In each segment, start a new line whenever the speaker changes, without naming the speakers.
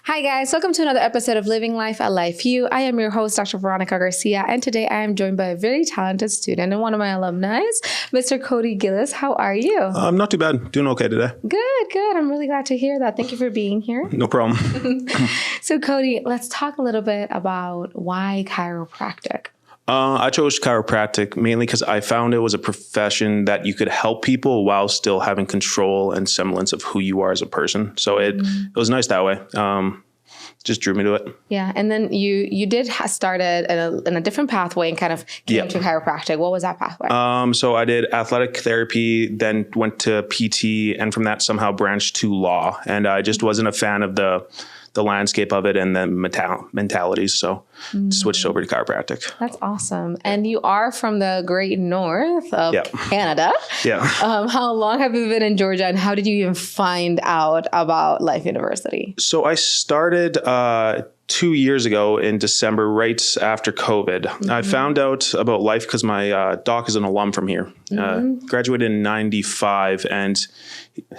Hi guys, welcome to another episode of Living Life at Life View. I am your host, Dr. Veronica Garcia, and today I am joined by a very talented student and one of my alumni, Mr. Cody Gillis. How are you?
I'm not too bad. Doing okay today.
Good. I'm really glad to hear that. Thank you for being here.
No problem.
So Cody, let's talk a little bit about why chiropractic.
I chose chiropractic mainly because I found it was a profession that you could help people while still having control and semblance of who you are as a person. So it was nice that way. Just drew me to it.
Yeah. And then you did started in a different pathway and kind of came to chiropractic. What was that pathway?
So I did athletic therapy, then went to PT, and from that somehow branched to law. And I just wasn't a fan of the landscape of it and the mentalities. So switched over to chiropractic.
That's awesome. And you are from the great north of Canada.
Yeah.
How long have you been in Georgia, and how did you even find out about Life University?
So I started 2 years ago in December, right after COVID. I found out about Life because my doc is an alum from here. Graduated in 95, and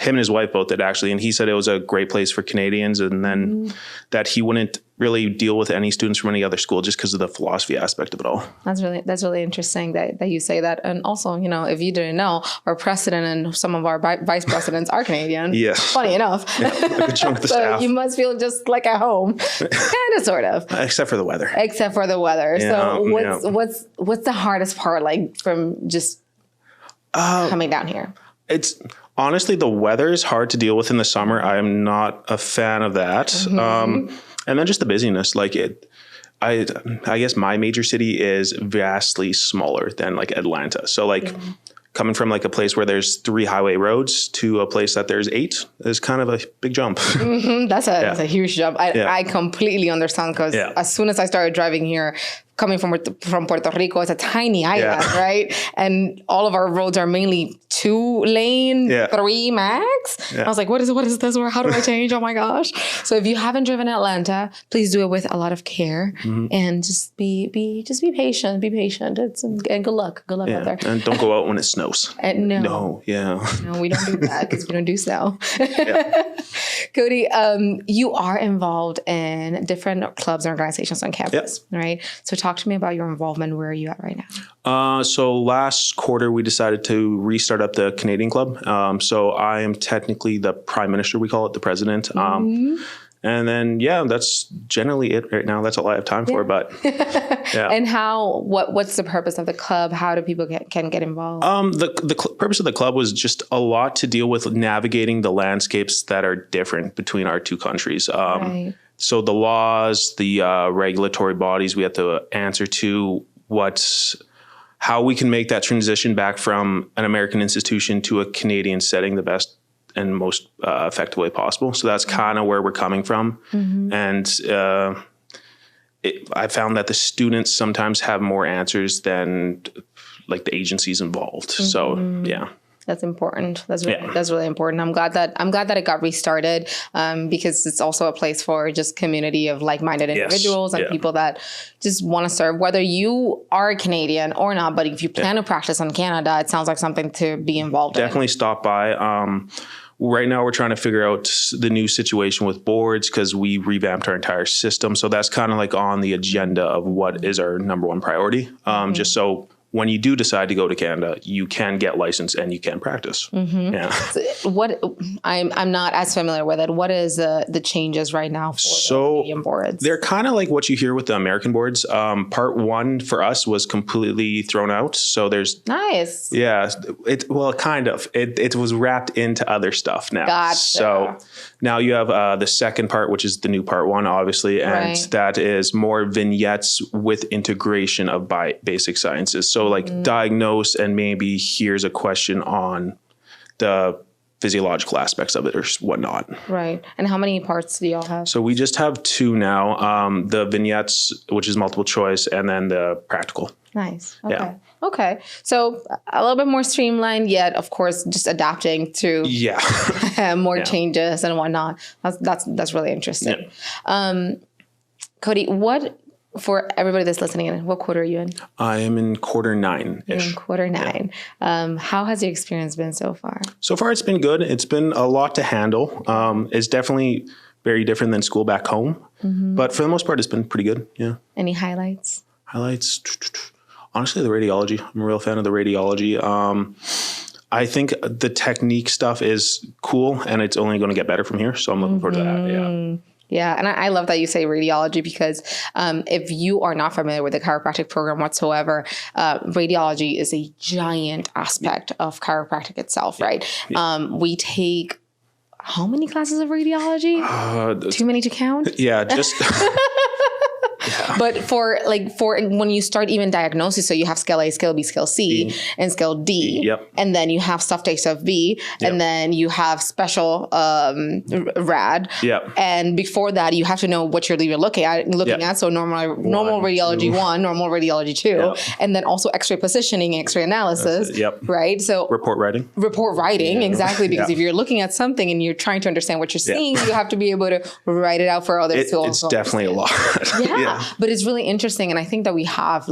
him and his wife both did actually. And he said it was a great place for Canadians, and then that he wouldn't really deal with any students from any other school just because of the philosophy aspect of it all. That's
really interesting that you say that. And also, you know, if you didn't know, our president and some of our vice presidents are Canadian.
Yes.
Funny enough.
Yeah, a good chunk of the staff.
You must feel just like at home, kind of, sort of.
Except for the weather.
Yeah, so what's the hardest part, like, from just coming down here? It's
honestly, the weather is hard to deal with in the summer. I am not a fan of that. And then just the busyness, I guess my major city is vastly smaller than like Atlanta. So coming from like a place where there's 3 highway roads to a place that there's 8 is kind of a big jump.
That's a huge jump. I completely understand, because as soon as I started driving here, coming from Puerto Rico, it's a tiny island, right? And all of our roads are mainly 2 lane, 3 max. I was like, what is this? Or how do I change? Oh my gosh. So if you haven't driven Atlanta, please do it with a lot of care and just be patient. Be patient. And good luck. Good luck out there.
And don't go out when it snows.
No, we don't do that because we don't do snow. Cody, you are involved in different clubs and organizations on campus, right? So talk to me about your involvement. Where are you at right now?
So last quarter, we decided to restart up the Canadian Club. So I am technically the Prime Minister, we call it, the President. And then, that's generally it right now. That's all I have time for. But
And what's the purpose of the club? How do people can get involved?
The purpose of the club was just a lot to deal with navigating the landscapes that are different between our 2 countries. So the laws, the regulatory bodies we have to answer to, how we can make that transition back from an American institution to a Canadian setting the best and most effective way possible. So that's kind of where we're coming from. And I found that the students sometimes have more answers than like the agencies involved. So,
That's important. That's really important. I'm glad that it got restarted, because it's also a place for just community of like-minded individuals and people that just want to serve, whether you are a Canadian or not. But if you plan to practice in Canada, it sounds like something to be involved in.
Definitely stop by. Right now, we're trying to figure out the new situation with boards because we revamped our entire system. So that's kind of like on the agenda of what is our number 1 priority. Just so when you do decide to go to Canada, you can get licensed and you can practice.
So I'm not as familiar with it. What is the changes right now for the Canadian boards?
They're kind of like what you hear with the American boards. Part 1 for us was completely thrown out. So there's
nice.
Yeah. Kind of. It was wrapped into other stuff now.
Gotcha.
So now you have the second part, which is the new part 1, obviously, and that is more vignettes with integration of basic sciences. So diagnose and maybe here's a question on the physiological aspects of it or whatnot.
Right. And how many parts do y'all have?
So we just have 2 now, the vignettes, which is multiple choice, and then the practical.
Nice. Okay. Okay. So a little bit more streamlined, yet of course just adapting to more changes and whatnot. That's really interesting. Cody, for everybody that's listening in, what quarter are you in?
I am in quarter 9-ish.
You're in quarter 9. How has your experience been so far?
So far, it's been good. It's been a lot to handle. It's definitely very different than school back home. But for the most part, it's been pretty good. Yeah.
Any highlights?
Honestly, the radiology. I'm a real fan of the radiology. I think the technique stuff is cool, and it's only going to get better from here. So I'm looking forward to that. Yeah.
Yeah. And I love that you say radiology, because if you are not familiar with the chiropractic program whatsoever, radiology is a giant aspect of chiropractic itself, right? We take how many classes of radiology? Too many to count?
Yeah, just...
But for when you start even diagnosis, so you have scale A, scale B, scale C, and scale D.
Yep.
And then you have soft A, soft B, and then you have special rad.
Yep.
And before that, you have to know what you're looking at. So normal radiology 1, normal radiology 2, and then also X-ray positioning, X-ray analysis. Right. So
report writing,
exactly, because if you're looking at something and you're trying to understand what you're seeing, you have to be able to write it out for others.
It's definitely a lot.
But it's really interesting. And I think that we have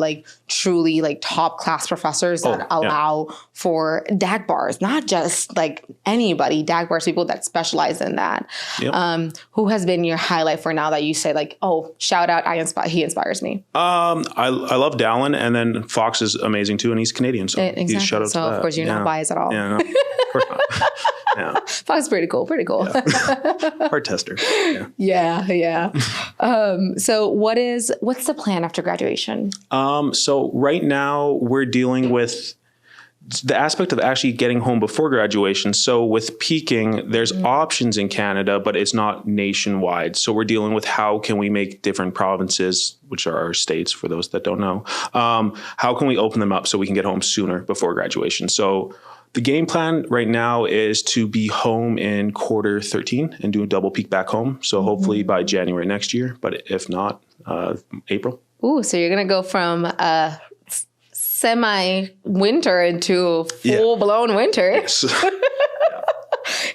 truly top class professors that allow for DAG bars, not just anybody, DAG bars, people that specialize in that. Who has been your highlight for now that you say shout out, he inspires me?
I love Dallin, and then Fox is amazing too. And he's Canadian. So he's shout out to that.
Of course you're not biased at all.
Yeah, no, of course not. Yeah.
Fox is pretty cool. Yeah.
Hard tester.
Yeah. So what's the plan after graduation?
So right now we're dealing with the aspect of actually getting home before graduation. So with peaking, there's options in Canada, but it's not nationwide. So we're dealing with how can we make different provinces, which are our states for those that don't know, how can we open them up so we can get home sooner before graduation? So the game plan right now is to be home in quarter 13 and do a double peak back home. So hopefully by January next year, but if not, April.
Ooh, so you're going to go from semi-winter into full-blown winter.
Yes.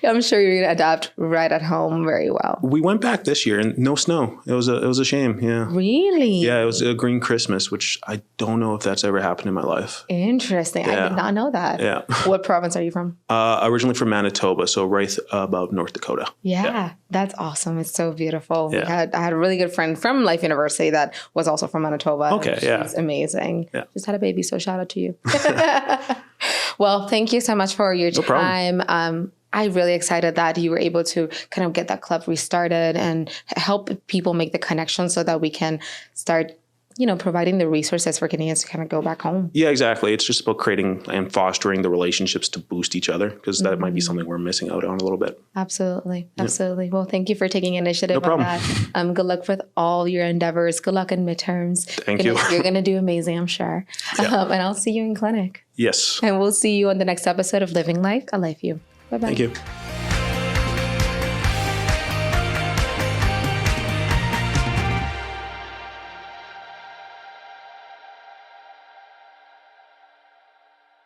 I'm sure you're going to adapt right at home very well.
We went back this year and no snow. It was a shame. Yeah.
Really?
Yeah. It was a green Christmas, which I don't know if that's ever happened in my life.
Interesting. Yeah. I did not know that.
Yeah.
What province are you from?
Originally from Manitoba. So right above North Dakota.
Yeah. That's awesome. It's so beautiful.
Yeah.
I had a really good friend from Life University that was also from Manitoba.
Okay. Yeah.
She's amazing.
Yeah.
Just had a baby. So shout out to you. Well, thank you so much for your time. I'm really excited that you were able to kind of get that club restarted and help people make the connection so that we can start, providing the resources for Canadians to kind of go back home.
Yeah, exactly. It's just about creating and fostering the relationships to boost each other, because that might be something we're missing out on a little bit.
Absolutely. Absolutely. Well, thank you for taking initiative
on
that. Good luck with all your endeavors. Good luck in midterms.
Thank you.
You're going to do amazing, I'm sure.
Yeah.
And I'll see you in clinic.
Yes.
And we'll see you on the next episode of Living Life, A Life View. Bye-bye.
Thank you.